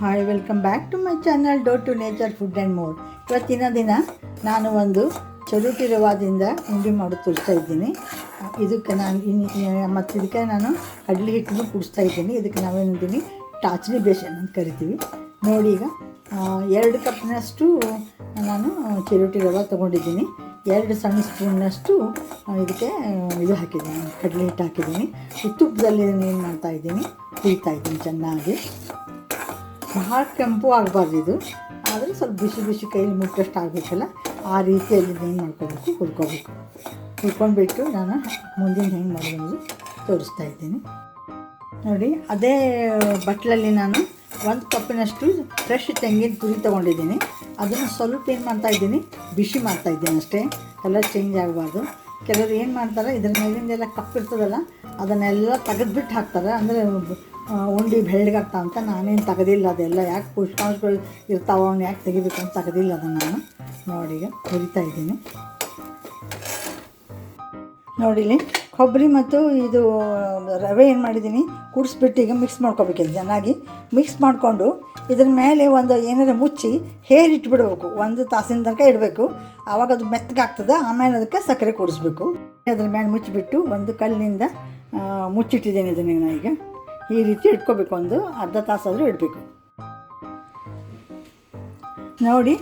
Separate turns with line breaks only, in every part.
Hi, welcome back to my channel dough to nature food and more. ಇವತ್ತಿನ ದಿನ ನಾನು ಒಂದು ಚರುಟಿ ರವಾದಿಂದ ಉಂಡೆ ಮಾಡಿ ತೋರಿಸ್ತಾ ಇದ್ದೀನಿ. ಇದಕ್ಕೆ ಮತ್ತು ಇದಕ್ಕೆ ನಾನು ಕಡಲೆ ಹಿಟ್ಟನ್ನು ಕುಡಿಸ್ತಾ ಇದ್ದೀನಿ. ಇದಕ್ಕೆ ನಾವೇನಿದ್ದೀನಿ ಟಾಚನಿ ಬೇಸನ್ ಅಂತ ಕರಿತೀವಿ. ನೋಡಿ, ಈಗ 2 ಕಪ್ನಷ್ಟು ನಾನು ಚಿರೋಟಿ ರವೆ ತೊಗೊಂಡಿದ್ದೀನಿ. 2 ಸಣ್ಣ ಸ್ಪೂನ್ನಷ್ಟು ಇದಕ್ಕೆ ಇದು ಹಾಕಿದ್ದೀನಿ, ಕಡಲೆ ಹಿಟ್ಟು ಹಾಕಿದ್ದೀನಿ. ತುಪ್ಪದಲ್ಲಿ ಏನು ಮಾಡ್ತಾಯಿದ್ದೀನಿ, ಹುರಿತಾಯಿದ್ದೀನಿ ಚೆನ್ನಾಗಿ. ಭಾಳ ಕೆಂಪು ಆಗಬಾರ್ದು ಇದು, ಆದರೆ ಸ್ವಲ್ಪ ಬಿಸಿ ಬಿಸಿ ಕೈಯಲ್ಲಿ ಮುಟ್ಟಷ್ಟು ಆಗಬೇಕಲ್ಲ, ಆ ರೀತಿಯಲ್ಲಿ ಏನು ಮಾಡ್ಕೋಬೇಕು, ಹುರ್ಕೊಂಡ್ಬಿಟ್ಟು ನಾನು ಮುಂದಿನ ಹೆಂಗೆ ಮಾಡೋದು ತೋರಿಸ್ತಾ ಇದ್ದೀನಿ. ನೋಡಿ, ಅದೇ ಬಟ್ಲಲ್ಲಿ ನಾನು 1 ಕಪ್ಪಿನಷ್ಟು ಫ್ರೆಶ್ ತೆಂಗಿನ ತುರಿ ತೊಗೊಂಡಿದ್ದೀನಿ. ಅದನ್ನು ಸ್ವಲ್ಪ ಏನು ಮಾಡ್ತಾಯಿದ್ದೀನಿ, ಬಿಸಿ ಮಾಡ್ತಾಯಿದ್ದೀನಿ ಅಷ್ಟೇ, ಕಲರ್ ಚೇಂಜ್ ಆಗಬಾರ್ದು. ಕೆಲವರು ಏನು ಮಾಡ್ತಾರೆ, ಇದ್ರ ಮೇಲಿಂದೆಲ್ಲ ಕಪ್ಪಿರ್ತದಲ್ಲ ಅದನ್ನೆಲ್ಲ ತೆಗೆದ್ಬಿಟ್ಟು ಹಾಕ್ತಾರೆ, ಅಂದರೆ ಉಂಡೆ ಬೆಳ್ಳಗಾಗ್ತಾವ ಅಂತ. ನಾನೇನು ತೆಗೆದಿಲ್ಲ, ಅದೆಲ್ಲ ಯಾಕೆ ಪುಷ್ಪಾಂಶಗಳು ಇರ್ತಾವೆ, ಅವ್ನು ಯಾಕೆ ತೆಗಿಬೇಕು ಅಂತ ತೆಗೆದಿಲ್ಲ ಅದನ್ನು ನಾನು. ನೋಡಿ, ಈಗ ಹುರಿತಾ ಇದ್ದೀನಿ. ನೋಡಿಲಿ, ಕೊಬ್ಬರಿ ಮತ್ತು ಇದು ರವೆ ಏನು ಮಾಡಿದ್ದೀನಿ, ಕುಡಿಸ್ಬಿಟ್ಟು ಈಗ ಮಿಕ್ಸ್ ಮಾಡ್ಕೊಬೇಕು. ಚೆನ್ನಾಗಿ ಮಿಕ್ಸ್ ಮಾಡಿಕೊಂಡು ಇದ್ರ ಮೇಲೆ ಒಂದು ಏನಾದ್ರು ಮುಚ್ಚಿ ಇಟ್ಬಿಡ್ಬೇಕು. 1 ತಾಸಿನ ತನಕ ಇಡಬೇಕು. ಆವಾಗ ಅದು ಮೆತ್ತಗಾಗ್ತದೆ. ಆಮೇಲೆ ಅದಕ್ಕೆ ಸಕ್ಕರೆ ಕೂಡಿಸ್ಬೇಕು. ಅದ್ರ ಮೇಲೆ ಮುಚ್ಚಿಬಿಟ್ಟು ಒಂದು ಕಲ್ಲಿನಿಂದ ಮುಚ್ಚಿಟ್ಟಿದ್ದೀನಿ ಇದನ್ನು. ಈಗ ಈ ರೀತಿ ಇಟ್ಕೋಬೇಕು, ಒಂದು ಅರ್ಧ ತಾಸಾದರೂ ಇಡಬೇಕು. ನೋಡಿ,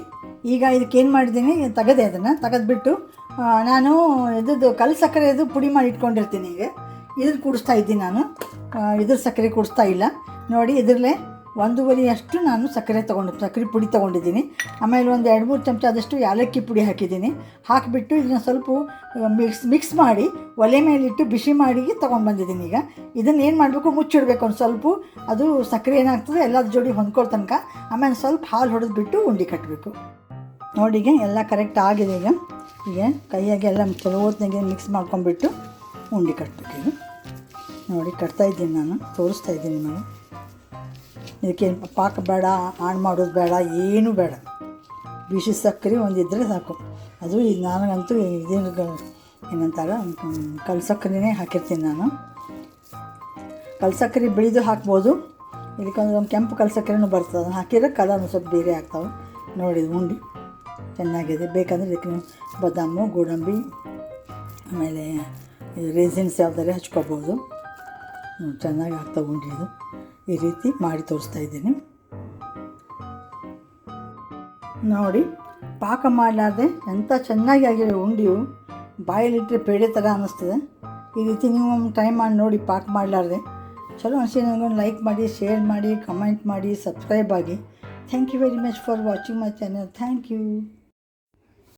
ಈಗ ಇದಕ್ಕೇನು ಮಾಡಿದ್ದೀನಿ, ತೆಗೆದೆ. ಅದನ್ನು ತೆಗೆದ್ಬಿಟ್ಟು ನಾನು ಇದ್ರದ್ದು ಕಲ್ಲು ಸಕ್ಕರೆದು ಪುಡಿ ಮಾಡಿ ಇಟ್ಕೊಂಡಿರ್ತೀನಿ. ಈಗ ಇದ್ರ ಕೂಡಿಸ್ತಾ ಇದ್ದೀನಿ ನಾನು, ಇದ್ರ ಸಕ್ಕರೆ ಕೂಡಿಸ್ತಾ ಇಲ್ಲ. ನೋಡಿ, ಇದರಲ್ಲೇ 1.5 ಅಷ್ಟು ನಾನು ಸಕ್ಕರೆ ಪುಡಿ ತೊಗೊಂಡಿದ್ದೀನಿ. ಆಮೇಲೆ ಒಂದು 2-3 ಚಮಚ ಆದಷ್ಟು ಏಲಕ್ಕಿ ಪುಡಿ ಹಾಕಿದ್ದೀನಿ. ಹಾಕಿಬಿಟ್ಟು ಇದನ್ನು ಸ್ವಲ್ಪ ಮಿಕ್ಸ್ ಮಾಡಿ ಒಲೆ ಮೇಲಿಟ್ಟು ಬಿಸಿ ಮಾಡಿ ತೊಗೊಂಡು ಬಂದಿದ್ದೀನಿ. ಈಗ ಇದನ್ನು ಏನು ಮಾಡಬೇಕು, ಮುಚ್ಚಿಡಬೇಕು ಒಂದು ಸ್ವಲ್ಪ. ಅದು ಸಕ್ಕರೆ ಏನಾಗ್ತದೆ ಎಲ್ಲದ ಜೋಡಿ ಹೊಂದ್ಕೊಳ್ಳೋ ತನಕ. ಆಮೇಲೆ ಸ್ವಲ್ಪ ಹಾಲು ಹೊಡೆದ್ಬಿಟ್ಟು ಉಂಡೆ ಕಟ್ಟಬೇಕು. ನೋಡಿಗ ಎಲ್ಲ ಕರೆಕ್ಟ್ ಆಗಿದೆ. ಈಗ ಕೈಯಾಗೆ ಎಲ್ಲ ಚಲೋ ಹೊತ್ತಿನಾಗೆ ಮಿಕ್ಸ್ ಮಾಡ್ಕೊಂಡ್ಬಿಟ್ಟು ಉಂಡೆ ಕಟ್ಟಬೇಕು. ಈಗ ನೋಡಿ, ಕಟ್ತಾಯಿದ್ದೀನಿ ನಾನು, ತೋರಿಸ್ತಾ ಇದ್ದೀನಿ ನಾನು. ಇದಕ್ಕೆ ಪಾಕ ಬೇಡ, ಆಣ್ ಮಾಡೋದು ಬೇಡ, ಏನೂ ಬೇಡ. ಬಿಸಿ ಸಕ್ಕರೆ ಒಂದಿದ್ದರೆ ಸಾಕು. ಅದು ಈಗ ನನಗಂತೂ ಇದೇನು ಏನಂತಾರೆ, ಕಲ್ಲು ಸಕ್ಕರೆನೇ ಹಾಕಿರ್ತೀನಿ ನಾನು. ಕಲ್ಲು ಸಕ್ಕರೆ ಬಿಳಿದು ಹಾಕ್ಬೋದು, ಇದಕ್ಕೊಂದು ಒಂದು ಕೆಂಪು ಕಲ್ಲು ಸಕ್ಕರೆನೂ ಬರ್ತದೆ. ಅದನ್ನು ಹಾಕಿದ್ರೆ ಕಲರ್ ಸ್ವಲ್ಪ ಬೇರೆ ಆಗ್ತಾವೆ. ನೋಡಿ, ಉಂಡೆ ಚೆನ್ನಾಗಿದೆ. ಬೇಕಂದರೆ ಇದಕ್ಕೆ ಬಾದಾಮು, ಗೋಡಂಬಿ, ಆಮೇಲೆ ರೇಸಿನ್ಸ್ ಯಾವ್ದಾರೆ ಹಚ್ಕೋಬೋದು. ಚೆನ್ನಾಗಿ ಆಗ್ತಾವೆ ಉಂಡೆ. ಇದು ಈ ರೀತಿ ಮಾಡಿ ತೋರಿಸ್ತಾ ಇದ್ದೀನಿ. ನೋಡಿ, ಪಾಕ ಮಾಡಲಾರ್ದೆ ಎಂಥ ಚೆನ್ನಾಗಿ ಆಗಿರೋ ಉಂಡೆಯು, ಬಾಯಲ್ಲಿಟ್ಟರೆ ಪೇಡೆ ಥರ ಅನ್ನಿಸ್ತದೆ. ಈ ರೀತಿ ನೀವು ಟ್ರೈ ಮಾಡಿ ನೋಡಿ, ಪಾಕ ಮಾಡಲಾರ್ದೆ. ಚಲೋ ಅನಿಸಿ ನನಗೊಂದು ಲೈಕ್ ಮಾಡಿ, ಶೇರ್ ಮಾಡಿ, ಕಮೆಂಟ್ ಮಾಡಿ, ಸಬ್ಸ್ಕ್ರೈಬ್ ಆಗಿ. Thank you very much for watching my channel. Thank you.